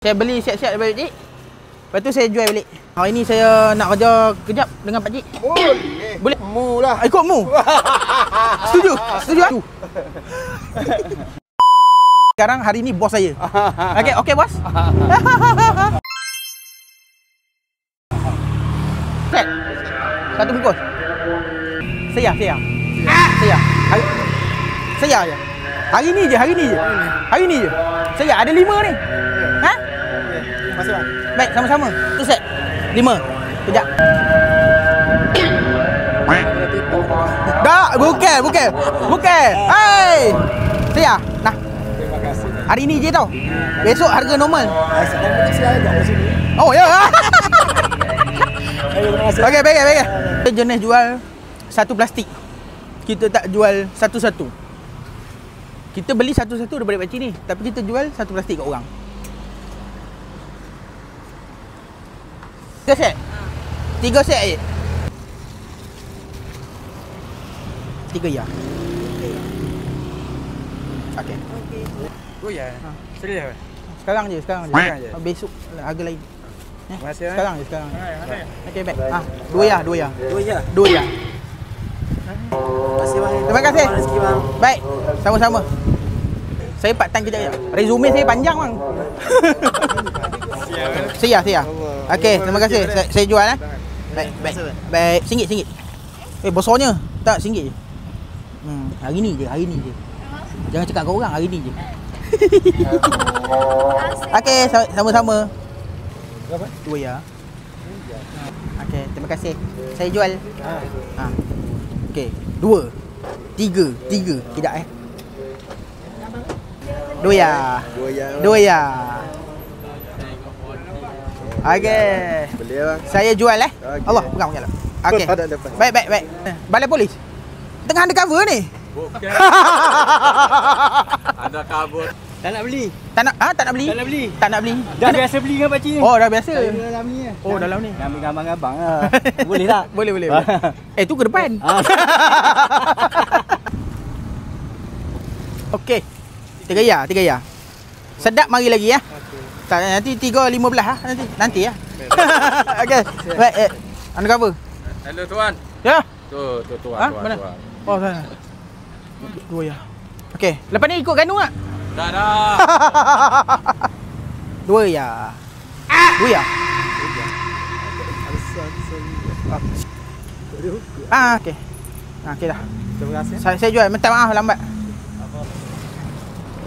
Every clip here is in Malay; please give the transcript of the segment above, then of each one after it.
Saya beli siap-siap daripada pakcik. Lepas tu saya jual balik. Hari ni saya nak kerja kejap dengan pakcik. Boleh? Mu lah. Ikut mu. Setuju? Setuju? Sekarang hari ni bos saya. Okey bos. Set. Satu bungkus. Saya. Saya je. Hari ni je. Saya ada 5 ni. Ha? Masuk. Baik, sama-sama. Tu set. 5. Kejap. Tak, bukan. Hai. Saya. Nah. Terima kasih. Hari ni je tau. Besok harga normal. Sekarang saya ada kat sini. Oh ya. Terima kasih. Okey, baik. Kita jenis jual satu plastik. Kita tak jual satu-satu. Kita beli satu-satu daripada pakcik ni, tapi kita jual satu plastik kat orang. 3 set. 3 set je. 3 ya. Okey. Oh ya. Serius. Sekarang je. Sekarang je. Besok harga lain. Terima kasih. Sekarang je. Okey, baik. 2 ya. 2 ya. 2 ya. Terima kasih bang. Terima kasih. Rezeki bang. Baik, sama-sama. Saya part time kejap. Resume saya panjang bang. Sia. Okey, terima kasih. Saya jual Baik. RM1. Besarnya. Tak, RM1 je. Hari ni je. Jangan cakap kat orang, hari ni je. Okey, sama-sama. Berapa? 2 ya. Okey, terima kasih. Saya jual. Okey, 2. 3. Tidak 2 ya. 2 ya. Okey. Boleh bang. Saya jual Okey. Allah, pegang. Okey. Baik. Balai polis. Tengah undercover ni. Bukan. Ada kabut. Tak nak beli. Tak nak beli. Tak nak beli. Dah biasa beli dengan pakcik ni. Oh, dah biasa. Dalam ni. Oh, dalam ni. Nak ambil gambar dengan abang lah. Boleh tak? Boleh. Tu ke depan. Okey. 3 ya. Sedap mari lagi ya. Tak, nanti 3.15 nanti ya. Okey. Baik. Undercover. Hello tuan. Ya. Tu tuan. Mana? Tuan. Oh, sana. 2 ya. Okey. Lepas ni ikut Ganu tak? Dah dah. 2 ya. 2 ya. Okey. Okey dah. Terima kasih. Saya jual. Minta maaf lambat.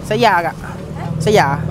Saya agak. Saya.